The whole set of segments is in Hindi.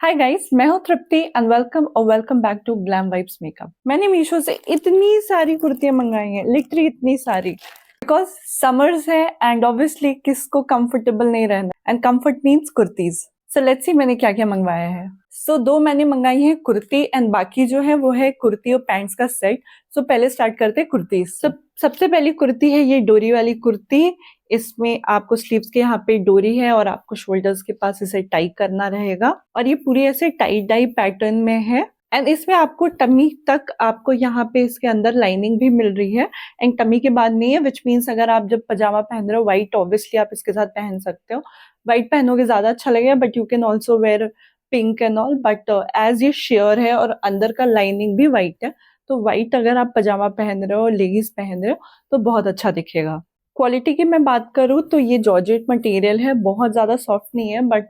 हाय गाइस, मैं हूँ Tripti and welcome back to Glam Vibes makeup. मैंने मीशो से इतनी सारी कुर्तियां मंगाई हैं, लिटरली इतनी सारी, बिकॉज समर्स है एंड ऑब्वियसली किसको कंफर्टेबल नहीं रहना and comfort means kurtis. So let's see मैंने क्या क्या मंगवाया है। सो दो मैंने मंगाई है कुर्ती एंड बाकी जो है वो है कुर्ती और पैंट्स का सेट। सो पहले स्टार्ट करते हैं कुर्ती। सबसे पहली कुर्ती है ये डोरी वाली कुर्ती। इसमें आपको स्लीव्स के यहाँ पे डोरी है और आपको शोल्डर्स के पास इसे टाई करना रहेगा और ये पूरी ऐसे टाई डाई पैटर्न में है एंड इसमें आपको टमी तक आपको यहाँ पे इसके अंदर लाइनिंग भी मिल रही है एंड टमी के बाद नहीं है, विच मीन्स अगर आप जब पजामा पहन रहे हो व्हाइट, ऑब्वियसली आप इसके साथ पहन सकते हो। व्हाइट पहनोगे ज्यादा अच्छा लगेगा, but you can also wear pink and all, but as ये शेयर है और अंदर का लाइनिंग भी व्हाइट है, तो व्हाइट अगर आप पजामा पहन रहे हो, लेगिंग्स पहन रहे हो तो बहुत अच्छा दिखेगा। क्वालिटी की मैं बात करूँ तो ये जॉर्जेट मटेरियल है, बहुत ज्यादा सॉफ्ट नहीं है, बट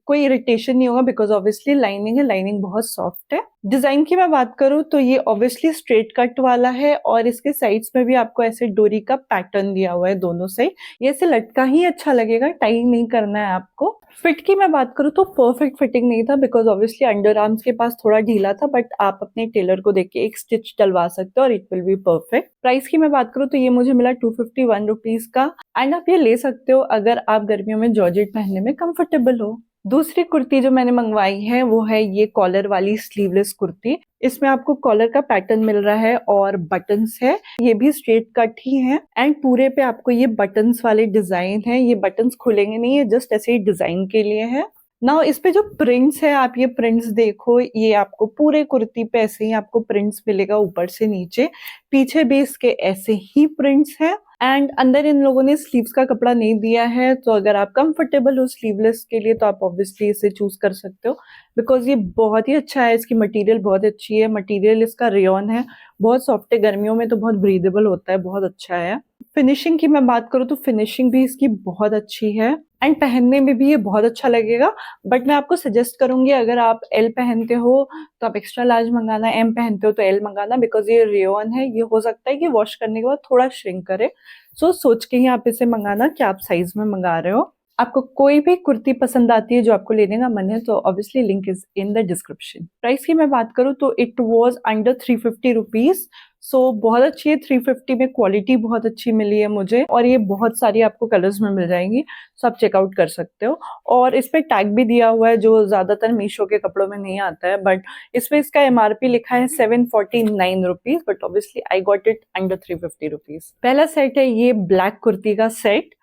कोई इरिटेशन नहीं होगा बिकॉज ऑब्वियसली लाइनिंग है, लाइनिंग बहुत सॉफ्ट है। डिजाइन की मैं बात करूँ तो ये ऑब्वियसली स्ट्रेट कट वाला है और इसके साइड्स में भी आपको ऐसे डोरी का पैटर्न दिया हुआ है दोनों साइड। ये ऐसे लटका ही अच्छा लगेगा, टाई नहीं करना है आपको। फिट की मैं बात करूँ तो परफेक्ट फिटिंग नहीं था बिकॉज ऑब्वियसली अंडर आर्म्स के पास थोड़ा ढीला था, बट आप अपने टेलर को देख के एक स्टिच डलवा सकते हो और it will be perfect. Price की मैं बात करूँ तो ये मुझे मिला 251 रुपीज का एंड आप ये ले सकते हो अगर आप गर्मियों में जॉर्जेट पहनने में कंफर्टेबल हो। दूसरी कुर्ती जो मैंने मंगवाई है वो है ये कॉलर वाली स्लीवलेस कुर्ती। इसमें आपको कॉलर का पैटर्न मिल रहा है और बटन्स है, ये भी स्ट्रेट कट ही है एंड पूरे पे आपको ये बटन्स वाले डिजाइन है। ये बटन्स खुलेंगे नहीं, है जस्ट ऐसे ही डिजाइन के लिए है। ना इस पे जो प्रिंट्स है, आप ये प्रिंट्स देखो, ये आपको पूरे कुर्ती पे ऐसे ही आपको प्रिंट्स मिलेगा ऊपर से नीचे, पीछे भी इसके ऐसे ही प्रिंट्स है एंड अंदर इन लोगों ने स्लीव्स का कपड़ा नहीं दिया है, तो अगर आप कंफर्टेबल हो स्लीवलेस के लिए तो आप ऑब्वियसली इसे चूज कर सकते हो बिकॉज ये बहुत ही अच्छा है। इसकी मटेरियल बहुत अच्छी है, मटेरियल इसका रेयॉन है, बहुत सॉफ्ट है, गर्मियों में तो बहुत ब्रीदेबल होता है, बहुत अच्छा है। फिनिशिंग की मैं बात करूँ तो फिनिशिंग भी इसकी बहुत अच्छी है एंड पहनने में भी ये बहुत अच्छा लगेगा, बट मैं आपको सजेस्ट करूंगी अगर आप एल पहनते हो तो आप एक्स्ट्रा लार्ज मंगाना, एम पहनते हो तो एल मंगाना बिकॉज ये रेयॉन है, ये हो सकता है कि वॉश करने के बाद थोड़ा श्रिंक करे। सो सोच के ही आप इसे मंगाना कि आप साइज में मंगा रहे हो। आपको कोई भी कुर्ती पसंद आती है जो आपको लेने का मन है तो obviously link is in the description. Price की मैं बात करूँ तो इट वॉज अंडर 350 रुपीज। सो बहुत अच्छी है, 350 में क्वालिटी बहुत अच्छी मिली है मुझे और ये बहुत सारी आपको कलर्स में मिल जाएंगी, सो आप चेकआउट कर सकते हो। और इस पे टैग भी दिया हुआ है जो ज्यादातर मीशो के कपड़ों में नहीं आता है, बट इसमें इसका एमआरपी लिखा है 749 rupees, but obviously I got it under 350 rupees. पहला सेट है ये ब्लैक कुर्ती का सेट।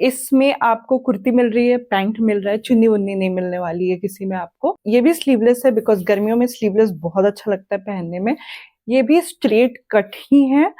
इसमें आपको कुर्ती मिल रही है, पैंट मिल रहा है, चुन्नी वुन्नी नहीं मिलने वाली है किसी में आपको। ये भी स्लीवलेस है बिकॉज गर्मियों में स्लीवलेस बहुत अच्छा लगता है पहनने में। ये भी स्ट्रेट कट ही है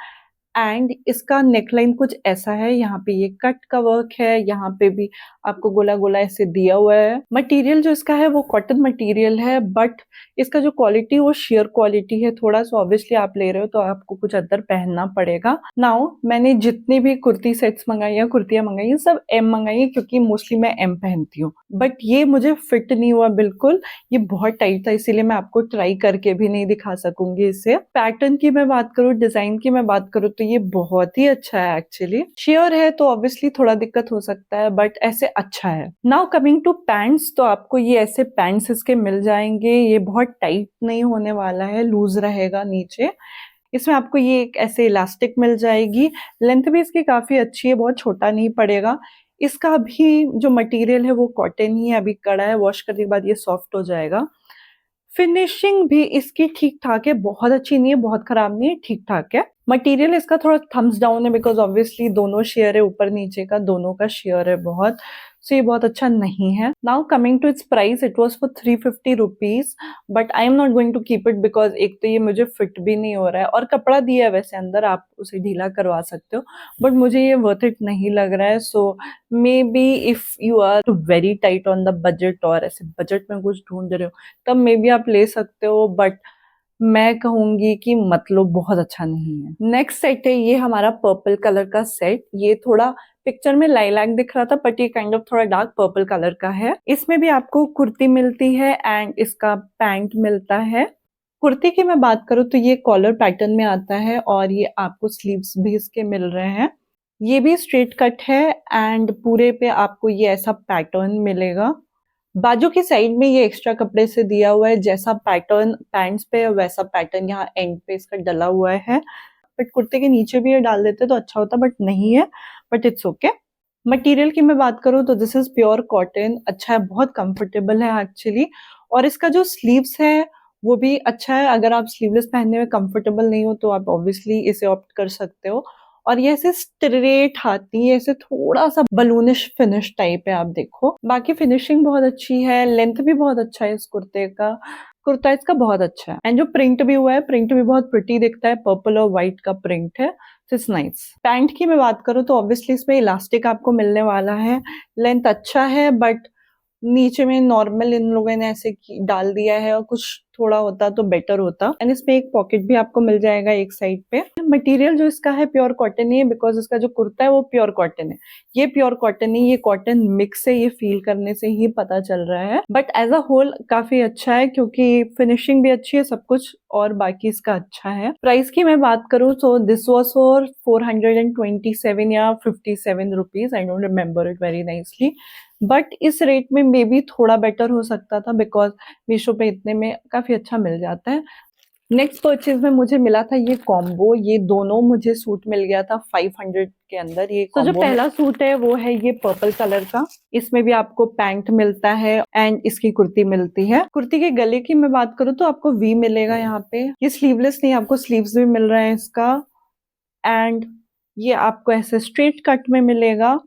एंड इसका नेकलाइन कुछ ऐसा है, यहाँ पे ये कट का वर्क है, यहाँ पे भी आपको गोला गोला ऐसे दिया हुआ है। मटेरियल जो इसका है वो कॉटन मटेरियल है, बट इसका जो क्वालिटी वो शेयर क्वालिटी है थोड़ा सा, ऑब्वियसली आप ले रहे हो तो आपको कुछ अंदर पहनना पड़ेगा। नाउ मैंने जितनी भी कुर्ती सेट्स मंगाई है, कुर्तियां मंगाई है, सब एम मंगाई है क्योंकि मोस्टली मैं एम पहनती हूँ, बट ये मुझे फिट नहीं हुआ बिल्कुल, ये बहुत टाइट था, इसीलिए मैं आपको ट्राई करके भी नहीं दिखा सकूंगी इसे। पैटर्न की मैं बात करूँ, डिजाइन की मैं बात करूँ तो ये बहुत ही अच्छा है एक्चुअली। शेयर है तो ऑब्वियसली थोड़ा दिक्कत हो सकता है, बट ऐसे अच्छा है। नाउ कमिंग टू पैंट्स, तो आपको ये ऐसे पैंट्स इसके मिल जाएंगे, ये बहुत टाइट नहीं होने वाला है, लूज रहेगा नीचे। इसमें आपको ये एक ऐसे इलास्टिक मिल जाएगी, लेंथ भी इसकी काफी अच्छी है, बहुत छोटा नहीं पड़ेगा। इसका भी जो मटेरियल है वो कॉटन ही है, अभी कड़ा है, वॉश करने के बाद ये सॉफ्ट हो जाएगा। फिनिशिंग भी इसकी ठीक ठाक है, बहुत अच्छी नहीं है, बहुत खराब नहीं है, ठीक ठाक है। मटेरियल इसका थोड़ा थम्स डाउन है बिकॉज ऑब्वियसली दोनों शेयर है, ऊपर नीचे का दोनों का शेयर है बहुत, सो ये बहुत अच्छा नहीं है। Now coming to its price, it was for 350 rupees, but I am not going to keep it because एक तो ये मुझे फिट भी नहीं हो रहा है और कपड़ा दिया है वैसे अंदर, आप उसे ढीला करवा सकते हो, बट मुझे ये वर्थ इट नहीं लग रहा है। So maybe if you are very tight on the budget और ऐसे बजट में कुछ ढूंढ रहे हो तब मे बी आप ले सकते हो, बट मैं कहूंगी कि मतलब बहुत अच्छा नहीं है। नेक्स्ट सेट है ये हमारा पर्पल कलर का सेट। ये थोड़ा पिक्चर में लाइलैक दिख रहा था, बट ये काइंड ऑफ थोड़ा डार्क पर्पल कलर का है। इसमें भी आपको कुर्ती मिलती है एंड इसका पैंट मिलता है। कुर्ती की मैं बात करूँ तो ये कॉलर पैटर्न में आता है और ये आपको स्लीव्स भी इसके मिल रहे हैं। ये भी स्ट्रेट कट है एंड पूरे पे आपको ये ऐसा पैटर्न मिलेगा, बाजू की साइड में ये एक्स्ट्रा कपड़े से दिया हुआ है, जैसा पैटर्न पैंट्स पे है वैसा पैटर्न यहाँ एंड पे इसका डला हुआ है। बट कुर्ते के नीचे भी ये डाल देते तो अच्छा होता, बट नहीं है, बट इट्स ओके। मटेरियल की मैं बात करूँ तो दिस इज प्योर कॉटन, अच्छा है, बहुत कंफर्टेबल है एक्चुअली। और इसका जो स्लीव्स है वो भी अच्छा है, अगर आप स्लीवलेस पहनने में कंफर्टेबल नहीं हो तो आप ऑब्वियसली इसे ऑप्ट कर सकते हो। और ये ऐसे स्ट्रेट आती है, ऐसे थोड़ा सा बलूनिश फिनिश टाइप है, आप देखो। बाकी फिनिशिंग बहुत अच्छी है, लेंथ भी बहुत अच्छा है इस कुर्ते का, कुर्ता इसका बहुत अच्छा है। एंड जो प्रिंट भी हुआ है, प्रिंट भी बहुत प्रिटी दिखता है, पर्पल और व्हाइट का प्रिंट है, इट्स नाइस। पैंट की मैं बात करूँ तो ऑब्वियसली इसमें इलास्टिक आपको मिलने वाला है, लेंथ अच्छा है, बट नीचे में नॉर्मल इन लोगों ने ऐसे डाल दिया है, और कुछ थोड़ा होता तो बेटर होता। एंड इसमें एक पॉकेट भी आपको मिल जाएगा एक साइड पे। मटेरियल जो इसका है प्योर कॉटन ही है, बिकॉज इसका जो कुर्ता है वो प्योर कॉटन है। ये प्योर कॉटन ही, ये कॉटन मिक्स है, ये फील करने से ही पता चल रहा है। बट एज अ होल काफी अच्छा है, क्योंकि फिनिशिंग भी अच्छी है, सब कुछ और बाकी इसका अच्छा है। प्राइस की मैं बात करूँ तो दिस वॉज फॉर 427 या 57 rupees, I don't remember it very nicely. But इस रेट में मे बी थोड़ा बेटर हो सकता था, बिकॉज मीशो पे इतने में काफी अच्छा मिल जाता है। नेक्स्ट परचेज में मुझे मिला था ये कॉम्बो, ये दोनों मुझे सूट मिल गया था 500 के अंदर। ये तो जो पहला सूट है वो है ये पर्पल कलर का, इसमें भी आपको पैंट मिलता है एंड इसकी कुर्ती मिलती है। कुर्ती के गले की मैं बात करूँ तो आपको वी मिलेगा यहाँ पे, ये स्लीवलेस नहीं, आपको स्लीव्स भी मिल रहा है इसका। एंड ये आपको ऐसे स्ट्रेट कट में मिलेगा,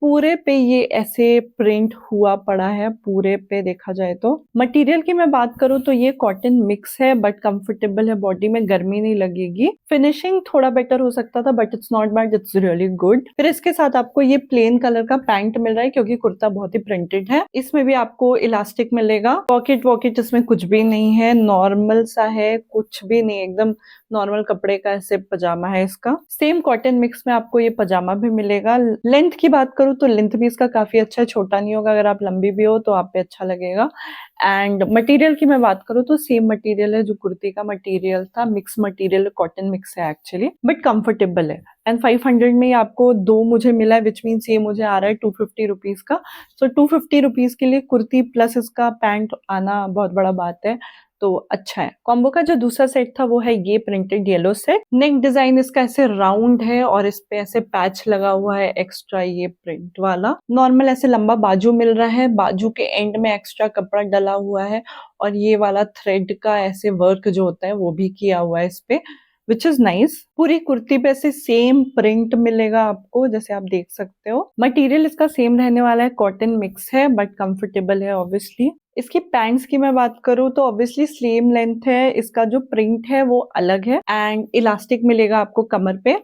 पूरे पे ये ऐसे प्रिंट हुआ पड़ा है, पूरे पे देखा जाए तो। मटेरियल की मैं बात करूँ तो ये कॉटन मिक्स है, बट कंफर्टेबल है, बॉडी में गर्मी नहीं लगेगी। फिनिशिंग थोड़ा बेटर हो सकता था, but it's not bad, it's really good. फिर इसके साथ आपको ये प्लेन कलर का पैंट मिल रहा है, क्योंकि कुर्ता बहुत ही प्रिंटेड है। इसमें भी आपको इलास्टिक मिलेगा, पॉकेट वॉकेट इसमें कुछ भी नहीं है, नॉर्मल सा है, कुछ भी नहीं, एकदम नॉर्मल कपड़े का ऐसे पजामा है इसका। सेम कॉटन मिक्स में आपको ये पजामा भी मिलेगा। लेंथ की बात करूँ तो लेंथ भी इसका काफी अच्छा है, छोटा नहीं होगा, अगर आप लंबी भी हो तो आप पे अच्छा लगेगा। एंड मटेरियल की मैं बात करूँ तो सेम मटेरियल है जो कुर्ती का मटेरियल था, मिक्स मटेरियल, कॉटन मिक्स है एक्चुअली, बट कंफर्टेबल है। एंड 500 में आपको दो मुझे मिला है, विच मीन्स ये मुझे आ रहा है 250 रुपीज का। सो 250 रुपीज के लिए कुर्ती प्लस इसका पैंट आना बहुत बड़ा बात है, तो अच्छा है। कॉम्बो का जो दूसरा सेट था वो है ये प्रिंटेड येलो सेट। नेक डिजाइन इसका ऐसे राउंड है और इस पे ऐसे पैच लगा हुआ है एक्स्ट्रा, ये प्रिंट वाला। नॉर्मल ऐसे लंबा बाजू मिल रहा है, बाजू के एंड में एक्स्ट्रा कपड़ा डला हुआ है, और ये वाला थ्रेड का ऐसे वर्क जो होता है वो भी किया हुआ है इस पे, विच इज नाइस। पूरी कुर्ती पे से सेम प्रिंट मिलेगा आपको, जैसे आप देख सकते हो। मटेरियल इसका सेम रहने वाला है, कॉटन मिक्स है, बट कंफर्टेबल है ऑब्वियसली। इसकी पैंट्स की मैं बात करूँ तो ऑब्वियसली सेम लेंथ है, इसका जो प्रिंट है वो अलग है, एंड इलास्टिक मिलेगा आपको कमर पे,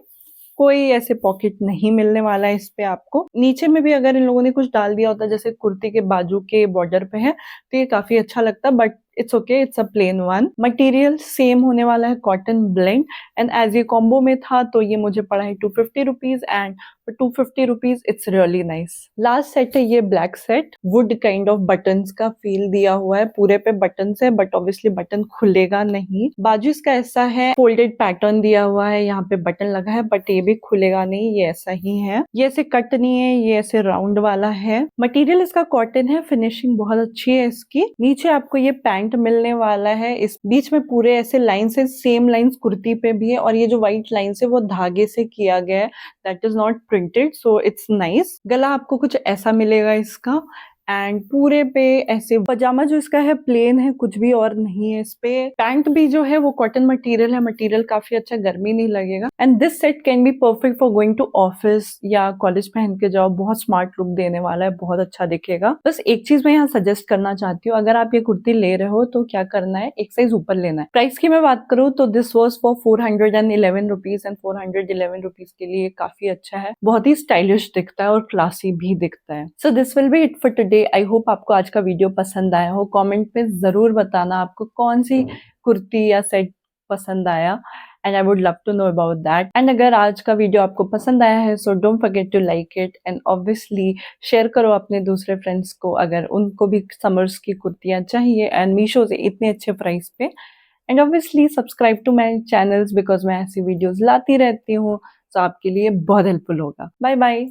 कोई ऐसे पॉकेट नहीं मिलने वाला है इस पे आपको। नीचे में भी अगर इन लोगों ने कुछ डाल दिया होता जैसे कुर्ती के बाजू के बॉर्डर पे है तो ये काफी अच्छा लगता, but it's okay, it's a plain one. Material same होने वाला है, कॉटन ब्लेंड। एंड एज ये कॉम्बो में था तो ये मुझे पड़ा है 250 rupees, and 250 rupees it's really nice. Last set है ये black set, wood kind of buttons का फील दिया हुआ है, पूरे पे बटन है, बट ऑब्वियसली बटन खुलेगा नहीं। बाजू इसका ऐसा है, फोल्डेड पैटर्न दिया हुआ है, यहाँ पे बटन लगा है, बट ये भी खुलेगा नहीं, ये ऐसा ही है। ये ऐसे कट नहीं है, ये ऐसे राउंड वाला है। मटेरियल इसका कॉटन है, फिनिशिंग बहुत अच्छी है इसकी। नीचे आपको ये पैंट मिलने वाला है, इस बीच में पूरे ऐसे लाइन से, सेम लाइंस कुर्ती पे भी है, और ये जो व्हाइट लाइन है वो धागे से किया गया है, that is not printed, so it's nice. गला आपको कुछ ऐसा मिलेगा इसका, एंड पूरे पे ऐसे पजामा जो इसका है प्लेन है, कुछ भी और नहीं है इस पे। पैंट भी जो है वो कॉटन मटेरियल है, मटेरियल काफी अच्छा, गर्मी नहीं लगेगा। And this set can be perfect for going to office या कॉलेज पहन के जाओ, बहुत स्मार्ट लुक देने वाला है, बहुत अच्छा दिखेगा। बस एक चीज मैं यहाँ सजेस्ट करना चाहती हूँ, अगर आप ये कुर्ती ले रहे हो तो क्या करना है, एक साइज ऊपर लेना है। प्राइस की मैं बात करूँ तो this was for 411 rupees, and 411 rupees के लिए काफी अच्छा है, बहुत ही स्टाइलिश दिखता है और क्लासी भी दिखता है। So this will be it for today. I hope आपको आज का वीडियो पसंद आया हो। कमेंट में जरूर बताना आपको कौन सी कुर्ती या सेट पसंद आया, and I would love to know about that. And अगर आज का वीडियो आपको पसंद आया है so don't forget to like it, and obviously share करो अपने दूसरे फ्रेंड्स को अगर उनको भी समर्स की कुर्तियां चाहिए एंड मीशो से इतने अच्छे प्राइस पे। And obviously subscribe to my channels, because मैं ऐसी वीडियोज लाती रहती हूँ, तो आपके लिए बहुत हेल्पफुल होगा। Bye bye.